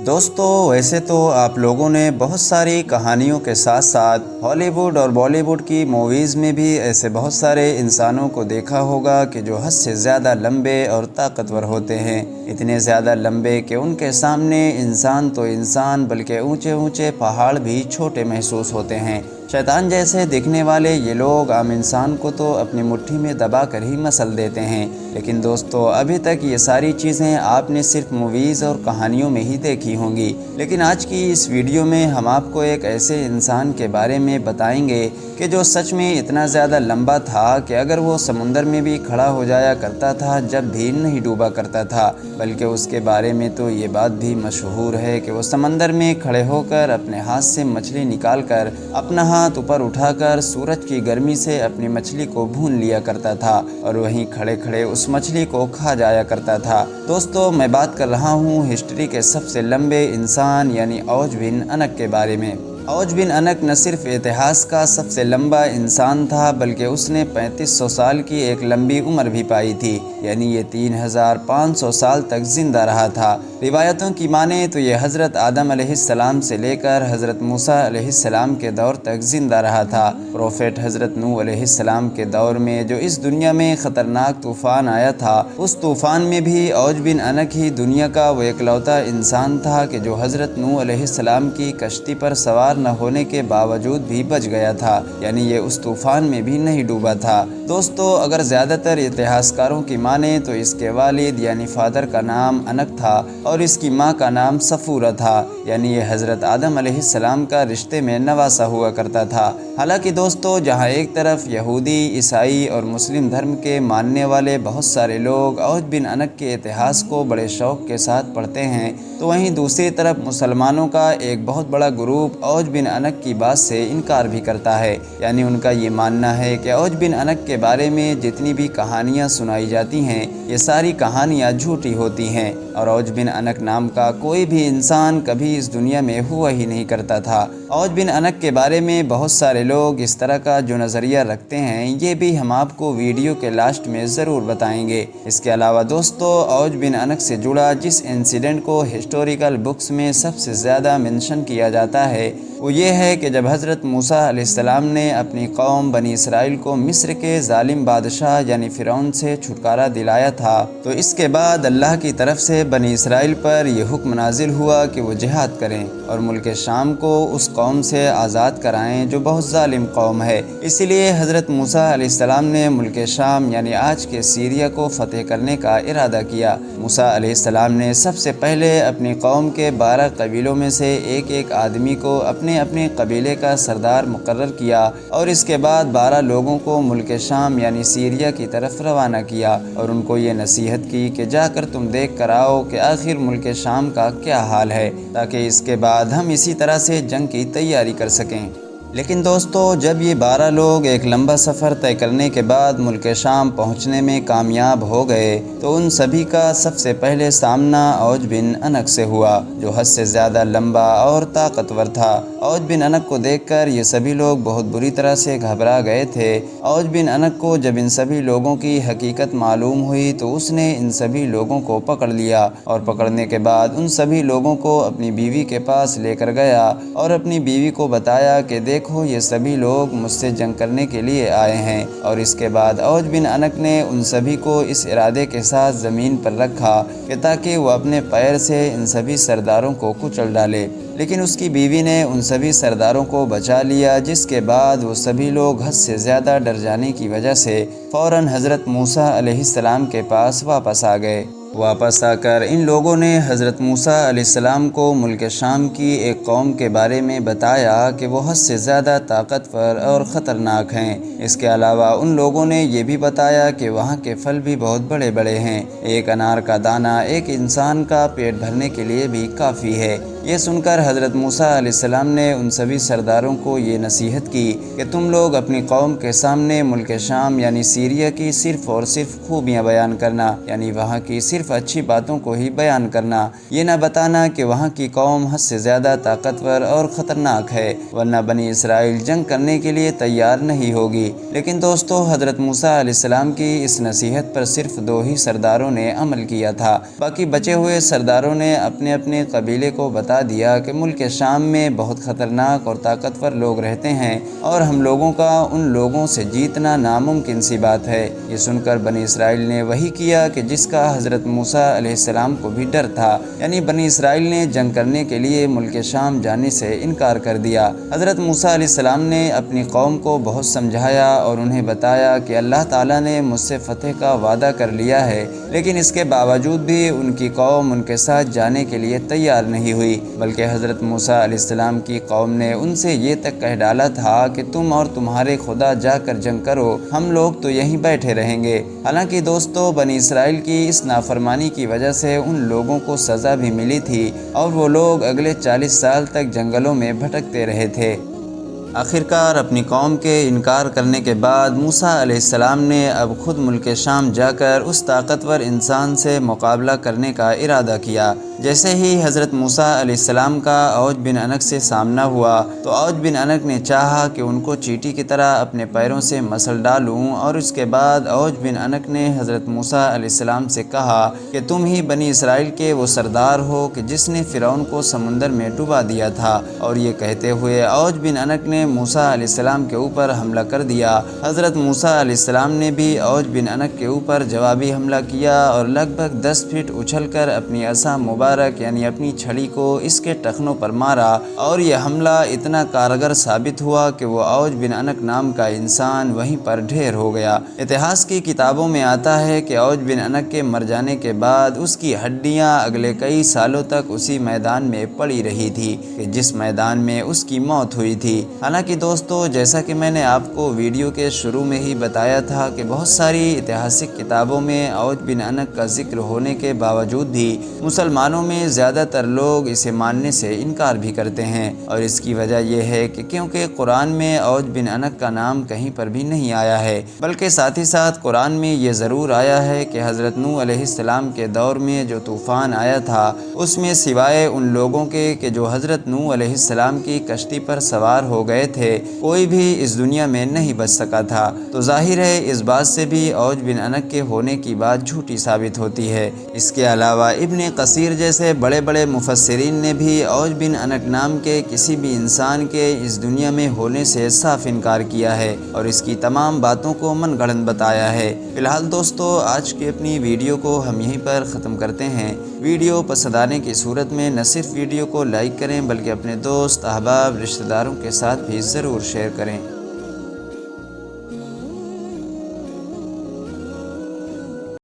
دوستو، ویسے تو آپ لوگوں نے بہت ساری کہانیوں کے ساتھ ساتھ ہالی ووڈ اور بالی ووڈ کی موویز میں بھی ایسے بہت سارے انسانوں کو دیکھا ہوگا کہ جو حد سے زیادہ لمبے اور طاقتور ہوتے ہیں، اتنے زیادہ لمبے کہ ان کے سامنے انسان تو انسان بلکہ اونچے اونچے پہاڑ بھی چھوٹے محسوس ہوتے ہیں۔ شیطان جیسے دکھنے والے یہ لوگ عام انسان کو تو اپنی مٹھی میں دبا کر ہی مسل دیتے ہیں، لیکن دوستو ابھی تک یہ ساری چیزیں آپ نے صرف موویز اور کہانیوں میں ہی دیکھی ہوں گی، لیکن آج کی اس ویڈیو میں ہم آپ کو ایک ایسے انسان کے بارے میں بتائیں گے کہ جو سچ میں اتنا زیادہ لمبا تھا کہ اگر وہ سمندر میں بھی کھڑا ہو جایا کرتا تھا جب بھی نہیں ڈوبا کرتا تھا، بلکہ اس کے بارے میں تو یہ بات بھی مشہور ہے کہ وہ سمندر میں کھڑے ہو کر اپنے ہاتھ سے مچھلی نکال کر اپنا ہاتھ اوپر اٹھا کر سورج کی گرمی سے اپنی مچھلی کو بھون لیا کرتا تھا اور وہیں کھڑے کھڑے اس مچھلی کو کھا جایا کرتا تھا۔ دوستو، میں بات کر رہا ہوں ہسٹری کے سب سے لمبے انسان یعنی اوج بن انک کے بارے میں۔ اوج بن انک نہ صرف اتہاس کا سب سے لمبا انسان تھا بلکہ اس نے 3500 سال کی ایک لمبی عمر بھی پائی تھی، یعنی یہ 3500 سال تک زندہ رہا تھا۔ روایتوں کی مانیں تو یہ حضرت آدم علیہ السلام سے لے کر حضرت موسیٰ علیہ السلام کے دور تک زندہ رہا تھا۔ پروفیٹ حضرت نوح علیہ السلام کے دور میں جو اس دنیا میں خطرناک طوفان آیا تھا، اس طوفان میں بھی اوج بن انک ہی دنیا کا وہ اکلوتا انسان تھا کہ جو حضرت نوح علیہ السلام کی کشتی پر سوار نہ ہونے کے باوجود بھی بچ گیا تھا، یعنی یہ اس طوفان میں بھی نہیں ڈوبا تھا۔ دوستو، اگر زیادہ تر اتہاسکاروں کی مانیں تو اس کے والد یعنی فادر کا نام انک تھا اور اس کی ماں کا نام صفورہ تھا، یعنی یہ حضرت آدم علیہ السلام کا رشتے میں نواسا ہوا کرتا تھا۔ حالانکہ دوستو، جہاں ایک طرف یہودی، عیسائی اور مسلم دھرم کے ماننے والے بہت سارے لوگ اوج بن انک کے اتہاس کو بڑے شوق کے ساتھ پڑھتے ہیں، تو وہیں دوسری طرف مسلمانوں کا ایک بہت بڑا گروپ اوج بن انک کی بات سے انکار بھی کرتا ہے، یعنی ان کا یہ ماننا ہے کہ اوج بن انک کے بارے میں جتنی بھی کہانیاں سنائی جاتی ہیں یہ ساری کہانیاں جھوٹی ہوتی ہیں اور اوج بن انک نام کا کوئی بھی انسان کبھی اس دنیا میں ہوا ہی نہیں کرتا تھا۔ اوج بن انک کے بارے میں بہت سارے لوگ اس طرح کا جو نظریہ رکھتے ہیں یہ بھی ہم آپ کو ویڈیو کے لاسٹ میں ضرور بتائیں گے۔ اس کے علاوہ دوستو، اوج بن انک سے جڑا جس انسیڈنٹ کو ہسٹوریکل بکس میں سب سے زیادہ منشن کیا جاتا ہے وہ یہ ہے کہ جب حضرت موسیٰ علیہ السلام نے اپنی قوم بنی اسرائیل کو مصر کے ظالم بادشاہ یعنی فرعون سے چھٹکارا دلایا تھا، تو اس کے بعد اللہ کی طرف سے بنی اسرائیل پر یہ حکم نازل ہوا کہ وہ جہاد کریں اور ملک شام کو اس قوم سے آزاد کرائیں جو بہت ظالم قوم ہے۔ اسی لیے حضرت موسیٰ علیہ السلام نے ملک شام یعنی آج کے سیریا کو فتح کرنے کا ارادہ کیا۔ موسیٰ علیہ السلام نے سب سے پہلے اپنی قوم کے 12 قبیلوں میں سے ایک آدمی کو اپنے قبیلے کا سردار مقرر کیا اور اس کے بعد 12 لوگوں کو ملک شام یعنی سیریا کی طرف روانہ کیا اور ان کو یہ نصیحت کی کہ جا کر تم دیکھ کر آؤ کہ آخر ملک شام کا کیا حال ہے، تاکہ اس کے بعد ہم اسی طرح سے جنگ کی تیاری کر سکیں۔ لیکن دوستو، جب یہ 12 لوگ ایک لمبا سفر طے کرنے کے بعد ملک شام پہنچنے میں کامیاب ہو گئے تو ان سبھی کا سب سے پہلے سامنا اوج بن انک سے ہوا، جو حد سے زیادہ لمبا اور طاقتور تھا۔ اوج بن انک کو دیکھ کر یہ سبھی لوگ بہت بری طرح سے گھبرا گئے تھے۔ اوج بن انک کو جب ان سبھی لوگوں کی حقیقت معلوم ہوئی تو اس نے ان سبھی لوگوں کو پکڑ لیا اور پکڑنے کے بعد ان سبھی لوگوں کو اپنی بیوی کے پاس لے کر گیا اور اپنی بیوی کو بتایا کہ دیکھو یہ سبھی لوگ مجھ سے جنگ کرنے کے لیے آئے ہیں، اور اس کے بعد اوج بن انک نے ان سبھی کو اس ارادے کے ساتھ زمین پر رکھا کہ تاکہ وہ اپنے پیر سے ان سبھی سرداروں کو کچل ڈالے، لیکن اس کی بیوی نے ان سبھی سرداروں کو بچا لیا، جس کے بعد وہ سبھی لوگ حد سے زیادہ ڈر جانے کی وجہ سے فوراً حضرت موسیٰ علیہ السلام کے پاس واپس آ گئے۔ واپس آ کر ان لوگوں نے حضرت موسیٰ علیہ السلام کو ملک شام کی ایک قوم کے بارے میں بتایا کہ وہ حد سے زیادہ طاقتور اور خطرناک ہیں۔ اس کے علاوہ ان لوگوں نے یہ بھی بتایا کہ وہاں کے پھل بھی بہت بڑے بڑے ہیں، ایک انار کا دانہ ایک انسان کا پیٹ بھرنے کے لیے بھی کافی ہے۔ یہ سن کر حضرت موسیٰ علیہ السلام نے ان سبھی سرداروں کو یہ نصیحت کی کہ تم لوگ اپنی قوم کے سامنے ملک شام یعنی سیریا کی صرف اور صرف خوبیاں بیان کرنا، یعنی وہاں کی صرف اچھی باتوں کو ہی بیان کرنا، یہ نہ بتانا کہ وہاں کی قوم حد سے زیادہ طاقتور اور خطرناک ہے، ورنہ بنی اسرائیل جنگ کرنے کے لیے تیار نہیں ہوگی۔ لیکن دوستو، حضرت موسیٰ علیہ السلام کی اس نصیحت پر صرف 2 ہی سرداروں نے عمل کیا تھا۔ باقی بچے ہوئے سرداروں نے اپنے اپنے قبیلے کو بتا دیا کہ ملک شام میں بہت خطرناک اور طاقتور لوگ رہتے ہیں اور ہم لوگوں کا ان لوگوں سے جیتنا ناممکن سی بات ہے۔ یہ سن کر بنی اسرائیل نے وہی کیا کہ جس کا حضرت موسیٰ علیہ السلام کو بھی ڈر تھا، یعنی بنی اسرائیل نے جنگ کرنے کے لیے ملک شام جانے سے انکار کر دیا۔ حضرت موسیٰ علیہ السلام نے اپنی قوم کو بہت سمجھایا اور انہیں بتایا کہ اللہ تعالیٰ نے مجھ سے فتح کا وعدہ کر لیا ہے، لیکن اس کے باوجود بھی ان کی قوم ان کے ساتھ جانے کے لیے تیار نہیں ہوئی، بلکہ حضرت موسیٰ علیہ السلام کی قوم نے ان سے یہ تک کہہ ڈالا تھا کہ تم اور تمہارے خدا جا کر جنگ کرو، ہم لوگ تو یہیں بیٹھے رہیں گے۔ حالانکہ دوستو، بنی اسرائیل کی اس نافرمانی کی وجہ سے ان لوگوں کو سزا بھی ملی تھی اور وہ لوگ اگلے 40 سال تک جنگلوں میں بھٹکتے رہے تھے۔ آخرکار اپنی قوم کے انکار کرنے کے بعد موسیٰ علیہ السلام نے اب خود ملک شام جا کر اس طاقتور انسان سے مقابلہ کرنے کا ارادہ کیا۔ جیسے ہی حضرت موسیٰ علیہ السلام کا اوج بن عنق سے سامنا ہوا تو اوج بن عنق نے چاہا کہ ان کو چیٹی کی طرح اپنے پیروں سے مسل ڈالوں، اور اس کے بعد اوج بن عنق نے حضرت موسیٰ علیہ السلام سے کہا کہ تم ہی بنی اسرائیل کے وہ سردار ہو کہ جس نے فرعون کو سمندر میں ڈبا دیا تھا، اور یہ کہتے ہوئے اوج بن عنق نے موسیٰ علیہ السلام کے اوپر حملہ کر دیا۔ حضرت موسیٰ علیہ السلام نے بھی اوج بن عنق کے اوپر جوابی حملہ کیا اور لگ بھگ 10 فٹ اچھل کر اپنی عصا مبارک یعنی اپنی چھڑی کو اس کے ٹخنوں پر مارا، اور یہ حملہ اتنا کارگر ثابت ہوا کہ وہ اوج بن عنق نام کا انسان وہیں پر ڈھیر ہو گیا۔ اتہاس کی کتابوں میں آتا ہے کہ اوج بن عنق کے مر جانے کے بعد اس کی ہڈیاں اگلے کئی سالوں تک اسی میدان میں پڑی رہی تھی کہ جس میدان میں اس کی موت ہوئی تھی۔ حالانکہ دوستو، جیسا کہ میں نے آپ کو ویڈیو کے شروع میں ہی بتایا تھا کہ بہت ساری اتہاسک کتابوں میں اوج بن عنق کا ذکر ہونے کے باوجود بھی مسلمانوں میں زیادہ تر لوگ اسے ماننے سے انکار بھی کرتے ہیں، اور اس کی وجہ یہ ہے کہ کیونکہ قرآن میں اوج بن عنق کا نام کہیں پر بھی نہیں آیا ہے، بلکہ ساتھ ہی ساتھ قرآن میں یہ ضرور آیا ہے کہ حضرت نوح علیہ السلام کے دور میں جو طوفان آیا تھا اس میں سوائے ان لوگوں کے کہ جو حضرت نوح علیہ السلام کی کشتی پر سوار ہو گئے تھے، کوئی بھی اس دنیا میں نہیں بچ سکا تھا۔ تو ظاہر ہے اس بات سے بھی اوج بن عنق کے ہونے کی بات جھوٹی ثابت ہوتی ہے۔ اس کے علاوہ ابن کثیر جیسے بڑے بڑے مفسرین نے بھی اوج بن عنق نام کے کسی بھی انسان کے اس دنیا میں ہونے سے صاف انکار کیا ہے اور اس کی تمام باتوں کو من گڑھن بتایا ہے۔ فی الحال دوستو، آج کی اپنی ویڈیو کو ہم یہیں پر ختم کرتے ہیں۔ ویڈیو پسند آنے کی صورت میں نہ صرف ویڈیو کو لائک کریں بلکہ اپنے دوست، احباب، رشتہ داروں کے ساتھ بھی ضرور شیئر کریں۔